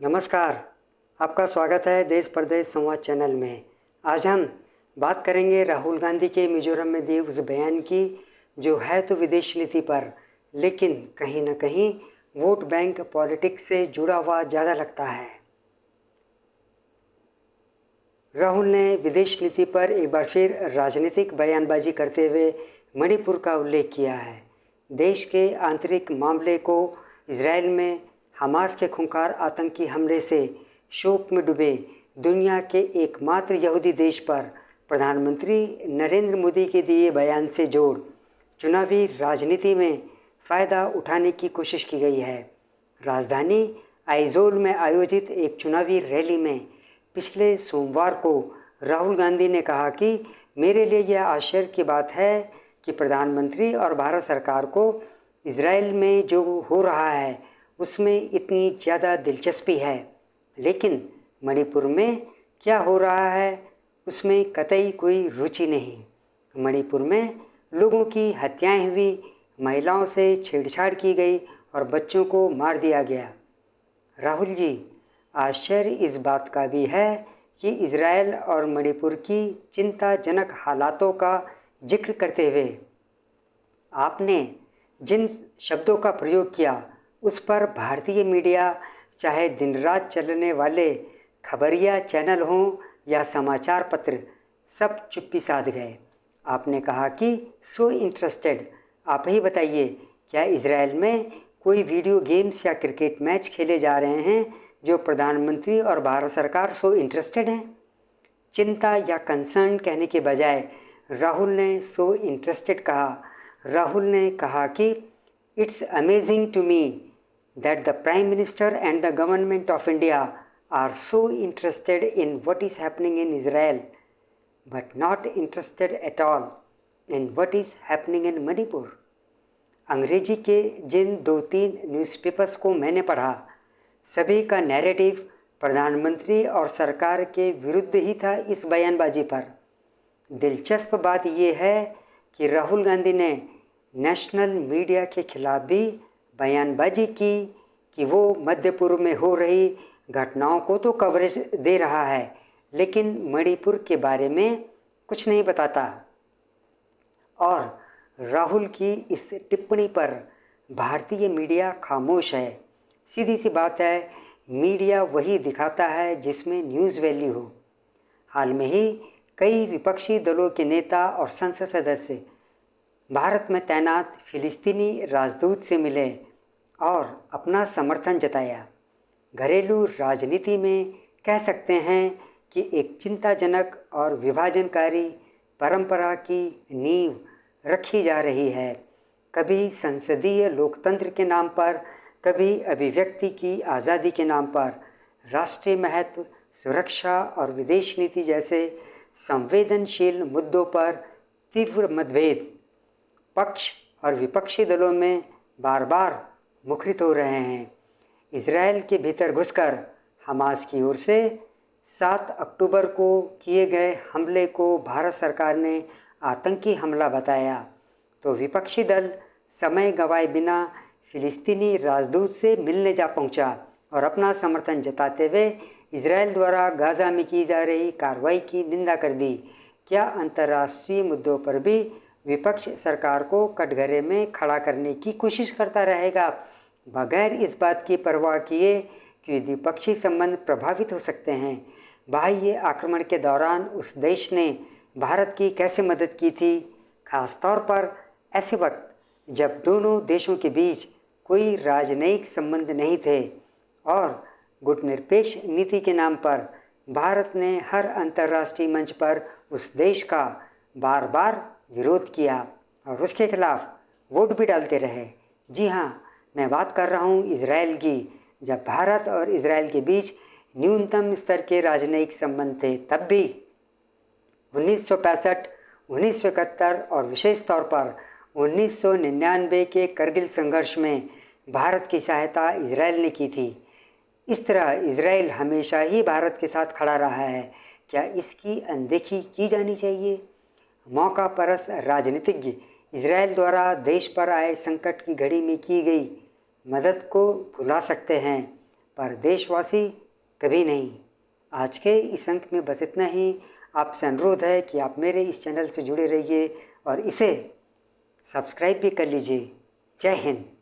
नमस्कार। आपका स्वागत है देश प्रदेश संवाद चैनल में। आज हम बात करेंगे राहुल गांधी के मिजोरम में दिए उस बयान की जो है तो विदेश नीति पर, लेकिन कहीं न कहीं वोट बैंक पॉलिटिक्स से जुड़ा हुआ ज़्यादा लगता है। राहुल ने विदेश नीति पर एक बार फिर राजनीतिक बयानबाजी करते हुए मणिपुर का उल्लेख किया है। देश के आंतरिक मामले को इजराइल में हमास के खूंखार आतंकी हमले से शोक में डूबे दुनिया के एकमात्र यहूदी देश पर प्रधानमंत्री नरेंद्र मोदी के दिए बयान से जोड़ चुनावी राजनीति में फ़ायदा उठाने की कोशिश की गई है। राजधानी आइजोल में आयोजित एक चुनावी रैली में पिछले सोमवार को राहुल गांधी ने कहा कि मेरे लिए यह आश्चर्य की बात है कि प्रधानमंत्री और भारत सरकार को इजराइल में जो हो रहा है उसमें इतनी ज़्यादा दिलचस्पी है, लेकिन मणिपुर में क्या हो रहा है उसमें कतई कोई रुचि नहीं। मणिपुर में लोगों की हत्याएं हुई, महिलाओं से छेड़छाड़ की गई और बच्चों को मार दिया गया। राहुल जी, आश्चर्य इस बात का भी है कि इजराइल और मणिपुर की चिंताजनक हालातों का जिक्र करते हुए आपने जिन शब्दों का प्रयोग किया उस पर भारतीय मीडिया, चाहे दिन रात चलने वाले खबरिया चैनल हों या समाचार पत्र, सब चुप्पी साध गए। आपने कहा कि सो इंटरेस्टेड। आप ही बताइए, क्या इजराइल में कोई वीडियो गेम्स या क्रिकेट मैच खेले जा रहे हैं जो प्रधानमंत्री और भारत सरकार सो इंटरेस्टेड हैं? चिंता या कंसर्न कहने के बजाय राहुल ने सो इंटरेस्टेड कहा। राहुल ने कहा कि it's amazing to me that the Prime Minister and the government of India are so interested in what is happening in Israel, but not interested at all in what is happening in Manipur. अंग्रेजी के जिन 2-3 newspapers को मैंने पढ़ा, सभी का narrative प्रधानमंत्री और सरकार के विरुद्ध ही था इस बयानबाजी पर। दिलचस्प बात यह है कि राहुल गांधी ने नेशनल मीडिया के खिलाफ भी बयानबाजी की कि वो मध्य पूर्व में हो रही घटनाओं को तो कवरेज दे रहा है, लेकिन मणिपुर के बारे में कुछ नहीं बताता। और राहुल की इस टिप्पणी पर भारतीय मीडिया खामोश है। सीधी सी बात है, मीडिया वही दिखाता है जिसमें न्यूज़ वैल्यू हो। हाल में ही कई विपक्षी दलों के नेता और संसद सदस्य भारत में तैनात फिलिस्तीनी राजदूत से मिले और अपना समर्थन जताया। घरेलू राजनीति में कह सकते हैं कि एक चिंताजनक और विभाजनकारी परंपरा की नींव रखी जा रही है। कभी संसदीय लोकतंत्र के नाम पर, कभी अभिव्यक्ति की आज़ादी के नाम पर राष्ट्रीय महत्व, सुरक्षा और विदेश नीति जैसे संवेदनशील मुद्दों पर तीव्र मतभेद पक्ष और विपक्षी दलों में बार बार मुखरित हो रहे हैं। इजराइल के भीतर घुसकर हमास की ओर से 7 अक्टूबर को किए गए हमले को भारत सरकार ने आतंकी हमला बताया, तो विपक्षी दल समय गंवाए बिना फिलिस्तीनी राजदूत से मिलने जा पहुंचा और अपना समर्थन जताते हुए इजराइल द्वारा गाज़ा में की जा रही कार्रवाई की निंदा कर दी। क्या अंतर्राष्ट्रीय मुद्दों पर भी विपक्ष सरकार को कटघरे में खड़ा करने की कोशिश करता रहेगा, बगैर इस बात की परवाह किए कि द्विपक्षीय संबंध प्रभावित हो सकते हैं? बाह्य आक्रमण के दौरान उस देश ने भारत की कैसे मदद की थी, खासतौर पर ऐसे वक्त जब दोनों देशों के बीच कोई राजनयिक संबंध नहीं थे और गुटनिरपेक्ष नीति के नाम पर भारत ने हर अंतर्राष्ट्रीय मंच पर उस देश का बार बार विरोध किया और उसके खिलाफ वोट भी डालते रहे। जी हाँ, मैं बात कर रहा हूँ इजराइल की। जब भारत और इजराइल के बीच न्यूनतम स्तर के राजनयिक संबंध थे, तब भी 1965, 1971 और विशेष तौर पर 1999 के करगिल संघर्ष में भारत की सहायता इजराइल ने की थी। इस तरह इजराइल हमेशा ही भारत के साथ खड़ा रहा है। क्या इसकी अनदेखी की जानी चाहिए? मौका परस्त राजनीतिज्ञ इजराइल द्वारा देश पर आए संकट की घड़ी में की गई मदद को भुला सकते हैं, पर देशवासी कभी नहीं। आज के इस अंक में बस इतना ही। आपसे अनुरोध है कि आप मेरे इस चैनल से जुड़े रहिए और इसे सब्सक्राइब भी कर लीजिए। जय हिंद।